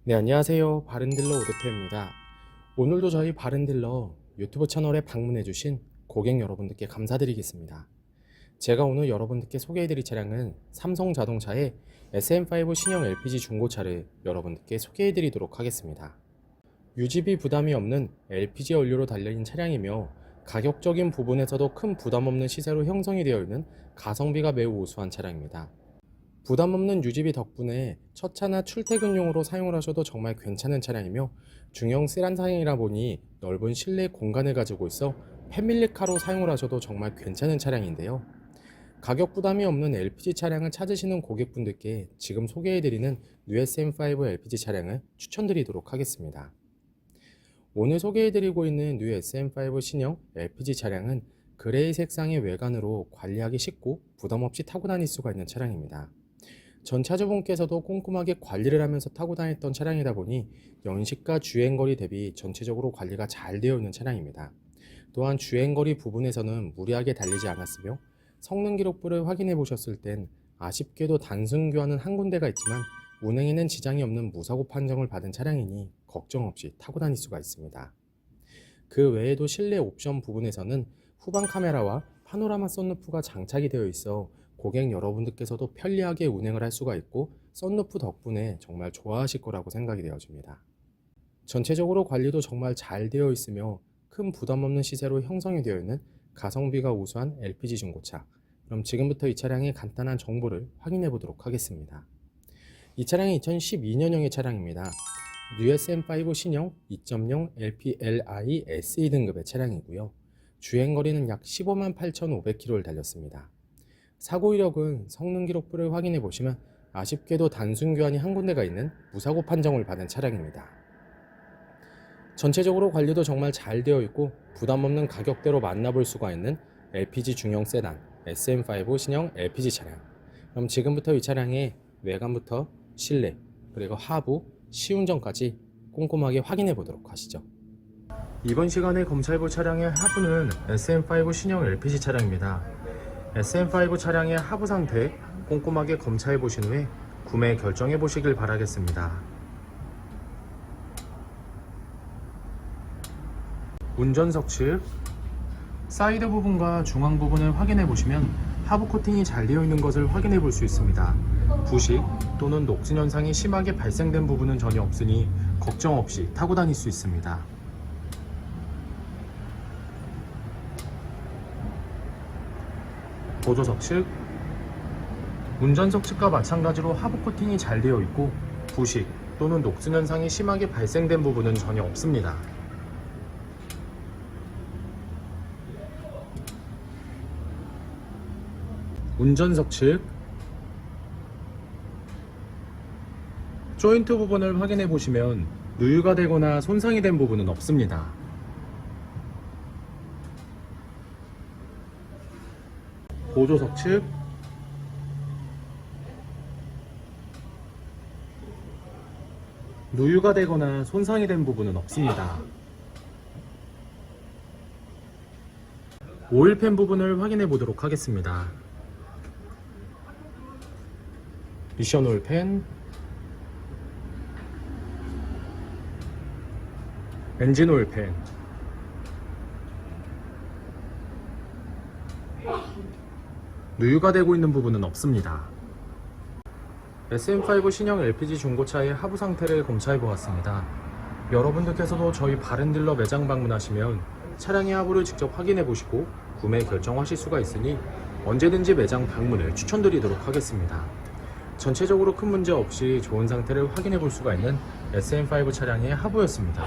네, 안녕하세요. 바른딜러 오대표입니다. 오늘도 저희 바른딜러 유튜브 채널에 방문해주신 고객 여러분들께 감사드리겠습니다. 제가 오늘 여러분들께 소개해드릴 차량은 삼성자동차의 SM5 신형 LPG 중고차를 여러분들께 소개해드리도록 하겠습니다. 유지비 부담이 없는 LPG 연료로 달린 차량이며 가격적인 부분에서도 큰 부담 없는 시세로 형성이 되어 있는 가성비가 매우 우수한 차량입니다. 부담 없는 유지비 덕분에 첫 차나 출퇴근용으로 사용을 하셔도 정말 괜찮은 차량이며 중형 세단상이라 보니 넓은 실내 공간을 가지고 있어 패밀리카로 사용을 하셔도 정말 괜찮은 차량인데요. 가격 부담이 없는 LPG 차량을 찾으시는 고객분들께 지금 소개해드리는 뉴 SM5 LPG 차량을 추천드리도록 하겠습니다. 오늘 소개해드리고 있는 뉴 SM5 신형 LPG 차량은 그레이 색상의 외관으로 관리하기 쉽고 부담 없이 타고 다닐 수가 있는 차량입니다. 전 차주분께서도 꼼꼼하게 관리를 하면서 타고 다녔던 차량이다 보니 연식과 주행거리 대비 전체적으로 관리가 잘 되어 있는 차량입니다. 또한 주행거리 부분에서는 무리하게 달리지 않았으며 성능 기록부를 확인해 보셨을 땐 아쉽게도 단순 교환은 한 군데가 있지만 운행에는 지장이 없는 무사고 판정을 받은 차량이니 걱정 없이 타고 다닐 수가 있습니다. 그 외에도 실내 옵션 부분에서는 후방 카메라와 파노라마 썬루프가 장착이 되어 있어 고객 여러분들께서도 편리하게 운행을 할 수가 있고 썬루프 덕분에 정말 좋아하실 거라고 생각이 되어집니다. 전체적으로 관리도 정말 잘 되어 있으며 큰 부담 없는 시세로 형성이 되어 있는 가성비가 우수한 LPG 중고차. 그럼 지금부터 이 차량의 간단한 정보를 확인해 보도록 하겠습니다. 이 차량은 2012년형의 차량입니다. 뉴 SM5 신형 2.0 LPLI SE 등급의 차량이고요. 주행거리는 약 15만 8,500km를 달렸습니다. 사고 이력은 성능 기록부를 확인해 보시면 아쉽게도 단순 교환이 한 군데가 있는 무사고 판정을 받은 차량입니다. 전체적으로 관리도 정말 잘 되어 있고 부담 없는 가격대로 만나볼 수가 있는 LPG 중형 세단 SM5 신형 LPG 차량. 그럼 지금부터 이 차량의 외관부터 실내 그리고 하부, 시운전까지 꼼꼼하게 확인해 보도록 하시죠. 이번 시간에 검사해볼 차량의 하부는 SM5 신형 LPG 차량입니다. SM5 차량의 하부 상태 꼼꼼하게 검사해 보신 후에 구매 결정해 보시길 바라겠습니다. 운전석 측 사이드 부분과 중앙 부분을 확인해 보시면 하부 코팅이 잘 되어 있는 것을 확인해 볼 수 있습니다. 부식 또는 녹슨 현상이 심하게 발생된 부분은 전혀 없으니 걱정 없이 타고 다닐 수 있습니다. 보조석 측 운전석 측과 마찬가지로 하부 코팅이 잘 되어 있고 부식 또는 녹슨 현상이 심하게 발생된 부분은 전혀 없습니다. 운전석 측 조인트 부분을 확인해 보시면 누유가 되거나 손상이 된 부분은 없습니다. 보조석 측 누유가 되거나 손상이 된 부분은 없습니다. 오일팬 부분을 확인해 보도록 하겠습니다. 미션 오일팬, 엔진 오일팬, 누유가 되고 있는 부분은 없습니다. SM5 신형 LPG 중고차의 하부 상태를 검사해 보았습니다. 여러분들께서도 저희 바른딜러 매장 방문하시면 차량의 하부를 직접 확인해 보시고 구매 결정하실 수가 있으니 언제든지 매장 방문을 추천드리도록 하겠습니다. 전체적으로 큰 문제 없이 좋은 상태를 확인해 볼 수가 있는 SM5 차량의 하부였습니다.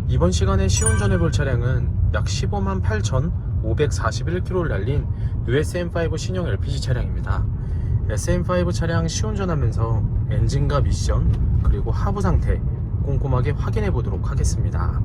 이번 시간에 시운전해 볼 차량은 약 15만 8,541km를 달린 SM5 신형 LPG 차량입니다. SM5 차량 시운전하면서 엔진과 미션 그리고 하부 상태 꼼꼼하게 확인해 보도록 하겠습니다.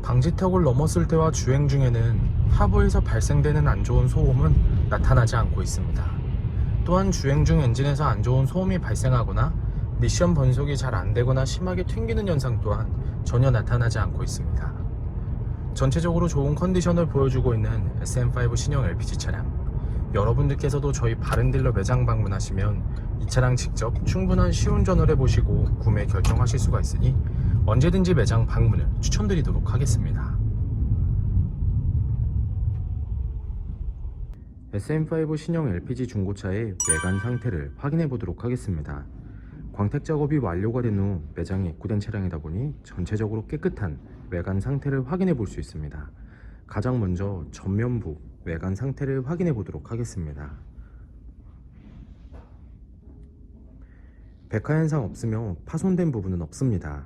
방지턱을 넘었을 때와 주행 중에는 하부에서 발생되는 안 좋은 소음은 나타나지 않고 있습니다. 또한 주행 중 엔진에서 안 좋은 소음이 발생하거나 미션 번속이 잘 안되거나 심하게 튕기는 현상 또한 전혀 나타나지 않고 있습니다. 전체적으로 좋은 컨디션을 보여주고 있는 SM5 신형 LPG 차량, 여러분들께서도 저희 바른딜러 매장 방문하시면 이 차량 직접 충분한 시운전을 해보시고 구매 결정하실 수가 있으니 언제든지 매장 방문을 추천드리도록 하겠습니다. SM5 신형 LPG 중고차의 외관 상태를 확인해 보도록 하겠습니다. 광택 작업이 완료가 된 후 매장에 입고된 차량이다 보니 전체적으로 깨끗한 외관 상태를 확인해 볼 수 있습니다. 가장 먼저 전면부 외관 상태를 확인해 보도록 하겠습니다. 백화 현상 없으며 파손된 부분은 없습니다.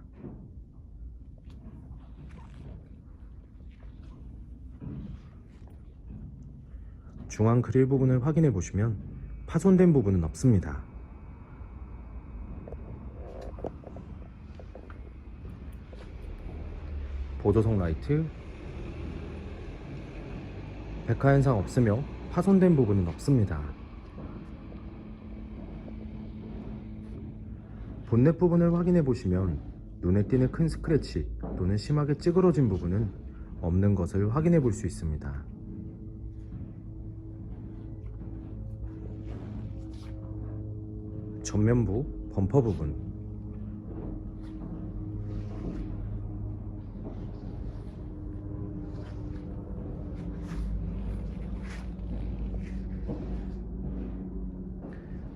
중앙 그릴 부분을 확인해 보시면 파손된 부분은 없습니다. 보조석 라이트, 백화 현상 없으며 파손된 부분은 없습니다. 본넷 부분을 확인해 보시면 눈에 띄는 큰 스크래치 또는 심하게 찌그러진 부분은 없는 것을 확인해 볼 수 있습니다. 전면부 범퍼 부분,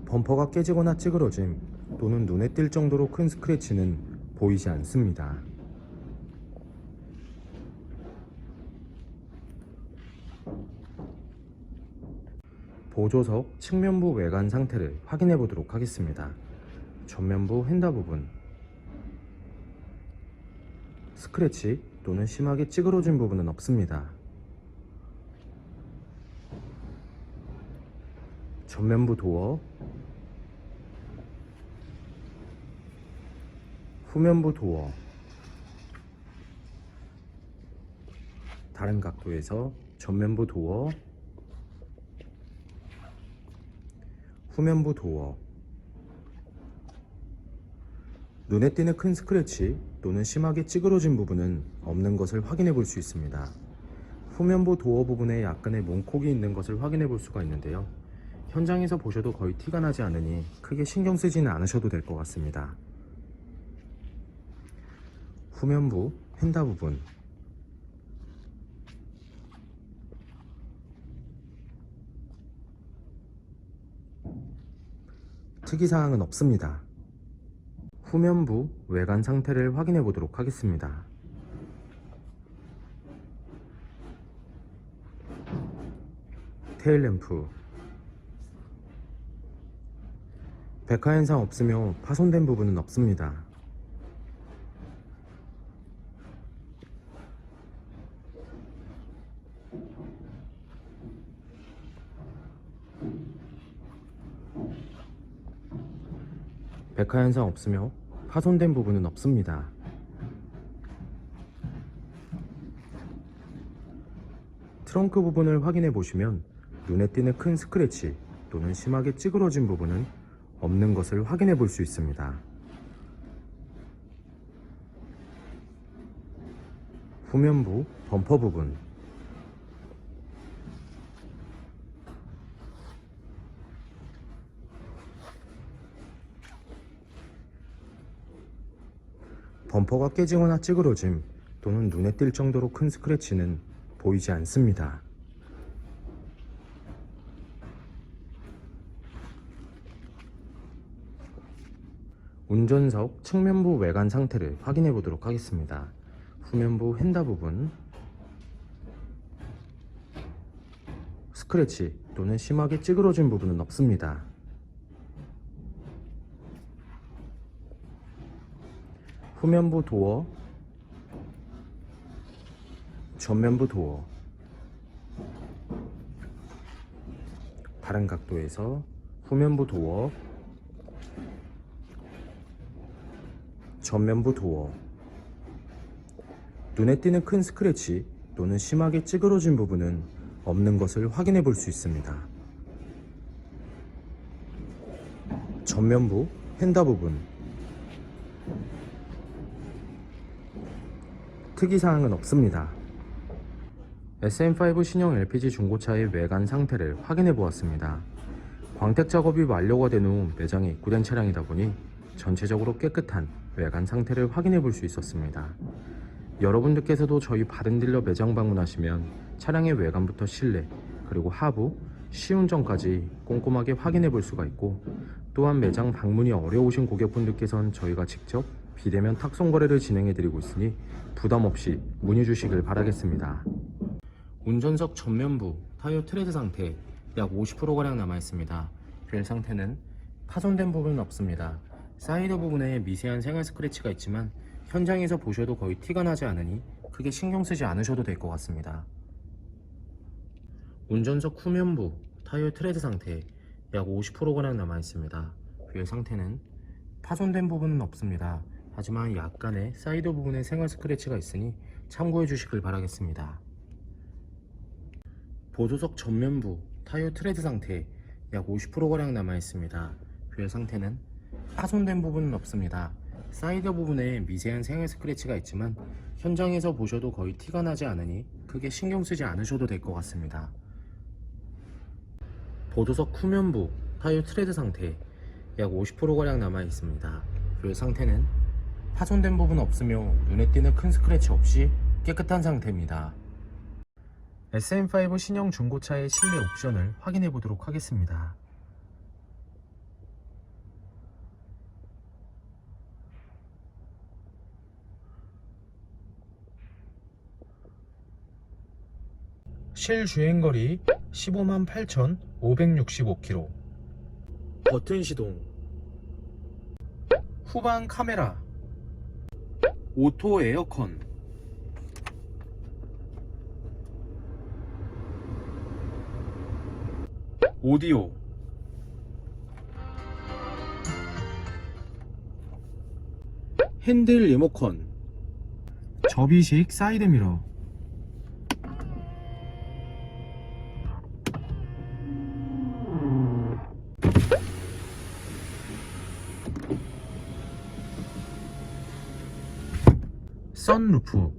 범퍼가 깨지거나 찌그러짐 또는 눈에 띌 정도로 큰 스크래치는 보이지 않습니다. 보조석 측면부 외관 상태를 확인해 보도록 하겠습니다. 전면부 휀다 부분, 스크래치 또는 심하게 찌그러진 부분은 없습니다. 전면부 도어, 후면부 도어, 다른 각도에서 전면부 도어, 후면부 도어, 눈에 띄는 큰 스크래치 또는 심하게 찌그러진 부분은 없는 것을 확인해 볼 수 있습니다. 후면부 도어 부분에 약간의 몽콕이 있는 것을 확인해 볼 수가 있는데요. 현장에서 보셔도 거의 티가 나지 않으니 크게 신경 쓰지는 않으셔도 될 것 같습니다. 후면부 휀다 부분, 특이사항은 없습니다. 후면부 외관 상태를 확인해 보도록 하겠습니다. 테일램프, 백화 현상 없으며 파손된 부분은 없습니다. 백화 현상 없으며 파손된 부분은 없습니다. 트렁크 부분을 확인해 보시면 눈에 띄는 큰 스크래치 또는 심하게 찌그러진 부분은 없는 것을 확인해 볼 수 있습니다. 후면부 범퍼 부분, 범퍼가 깨지거나 찌그러짐 또는 눈에 띌 정도로 큰 스크래치는 보이지 않습니다. 운전석 측면부 외관 상태를 확인해 보도록 하겠습니다. 후면부 휀다 부분, 스크래치 또는 심하게 찌그러진 부분은 없습니다. 후면부 도어, 전면부 도어, 다른 각도에서 후면부 도어, 전면부 도어, 눈에 띄는 큰 스크래치 또는 심하게 찌그러진 부분은 없는 것을 확인해 볼 수 있습니다. 전면부, 휀다 부분 특이사항은 없습니다. SM5 신형 LPG 중고차의 외관 상태를 확인해 보았습니다. 광택 작업이 완료가 된 후 매장에 입고된 차량이다 보니 전체적으로 깨끗한 외관 상태를 확인해 볼 수 있었습니다. 여러분들께서도 저희 바른딜러 매장 방문하시면 차량의 외관부터 실내 그리고 하부, 시운전까지 꼼꼼하게 확인해 볼 수가 있고, 또한 매장 방문이 어려우신 고객분들께선 저희가 직접 비대면 탁송 거래를 진행해 드리고 있으니 부담 없이 문의 주시길 바라겠습니다. 운전석 전면부 타이어 트레드 상태 약 50%가량 남아있습니다. 휠 상태는 파손된 부분은 없습니다. 사이드 부분에 미세한 생활 스크래치가 있지만 현장에서 보셔도 거의 티가 나지 않으니 크게 신경 쓰지 않으셔도 될 것 같습니다. 운전석 후면부 타이어 트레드 상태 약 50%가량 남아있습니다. 휠 상태는 파손된 부분은 없습니다. 하지만 약간의 사이드 부분에 생활 스크래치가 있으니 참고해 주시길 바라겠습니다. 보조석 전면부 타이어 트레드 상태 약 50%가량 남아있습니다. 휠 상태는 파손된 부분은 없습니다. 사이드 부분에 미세한 생활 스크래치가 있지만 현장에서 보셔도 거의 티가 나지 않으니 크게 신경 쓰지 않으셔도 될 것 같습니다. 보조석 후면부 타이어 트레드 상태 약 50%가량 남아있습니다. 휠 상태는 파손된 부분 없으며 눈에 띄는 큰 스크래치 없이 깨끗한 상태입니다. SM5 신형 중고차의 실내 옵션을 확인해 보도록 하겠습니다. 실주행거리 15만 8,565km. 버튼 시동, 후방 카메라, 오토 에어컨, 오디오, 핸들 리모컨, 접이식 사이드미러, 선루프,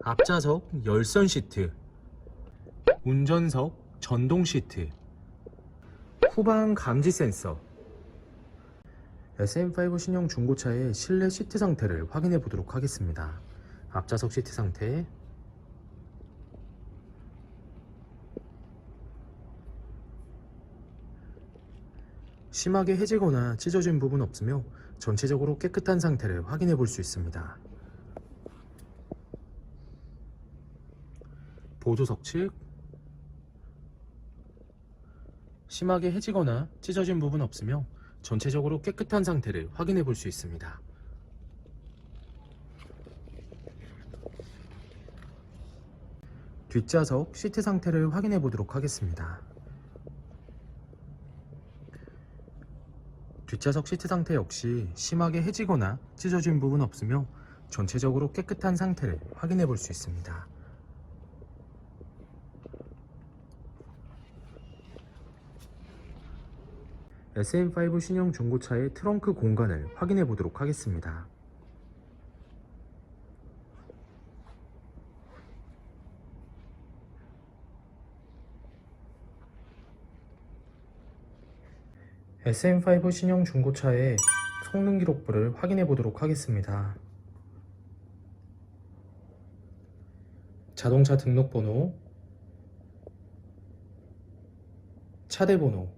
앞좌석 열선 시트, 운전석 전동 시트, 후방 감지 센서. SM5 신형 중고차의 실내 시트 상태를 확인해 보도록 하겠습니다. 앞좌석 시트 상태, 심하게 해지거나 찢어진 부분 없으며 전체적으로 깨끗한 상태를 확인해 볼 수 있습니다. 보조석 측, 심하게 해지거나 찢어진 부분 없으며 전체적으로 깨끗한 상태를 확인해 볼 수 있습니다. 뒷좌석 시트 상태를 확인해 보도록 하겠습니다. 뒷좌석 시트 상태 역시 심하게 해지거나 찢어진 부분 없으며 전체적으로 깨끗한 상태를 확인해 볼 수 있습니다. SM5 신형 중고차의 트렁크 공간을 확인해 보도록 하겠습니다. SM5 신형 중고차의 성능 기록부를 확인해 보도록 하겠습니다. 자동차 등록번호, 차대번호,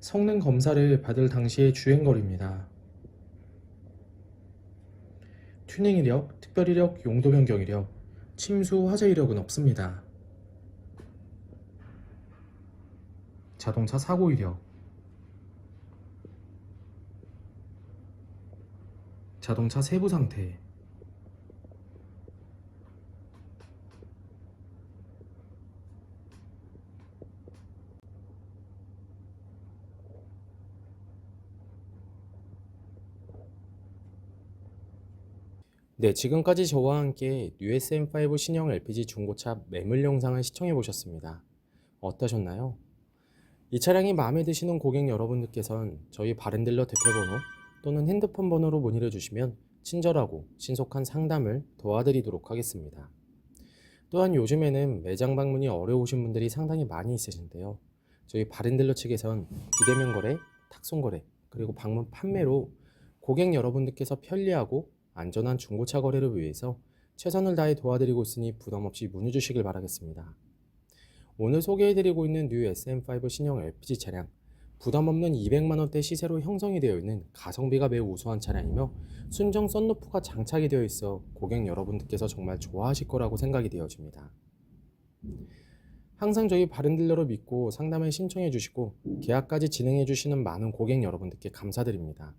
성능 검사를 받을 당시의 주행거리입니다. 튜닝 이력, 특별 이력, 용도 변경 이력, 침수 화재 이력은 없습니다. 자동차 사고 이력, 자동차 세부 상태, 네, 지금까지 저와 함께 뉴 SM5 신형 LPG 중고차 매물 영상을 시청해 보셨습니다. 어떠셨나요? 이 차량이 마음에 드시는 고객 여러분들께선 저희 바른딜러 대표번호 또는 핸드폰 번호로 문의를 주시면 친절하고 신속한 상담을 도와드리도록 하겠습니다. 또한 요즘에는 매장 방문이 어려우신 분들이 상당히 많이 있으신데요. 저희 바른딜러 측에선 비대면 거래, 탁송 거래, 그리고 방문 판매로 고객 여러분들께서 편리하고 안전한 중고차 거래를 위해서 최선을 다해 도와드리고 있으니 부담 없이 문의 주시길 바라겠습니다. 오늘 소개해드리고 있는 뉴 SM5 신형 LPG 차량, 부담 없는 200만 원대 시세로 형성이 되어 있는 가성비가 매우 우수한 차량이며 순정 썬루프가 장착이 되어 있어 고객 여러분들께서 정말 좋아하실 거라고 생각이 되어집니다. 항상 저희 바른딜러를 믿고 상담을 신청해 주시고 계약까지 진행해 주시는 많은 고객 여러분들께 감사드립니다.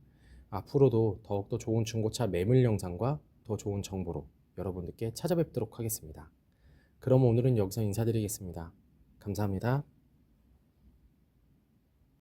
앞으로도 더욱더 좋은 중고차 매물 영상과 더 좋은 정보로 여러분들께 찾아뵙도록 하겠습니다. 그럼 오늘은 여기서 인사드리겠습니다. 감사합니다.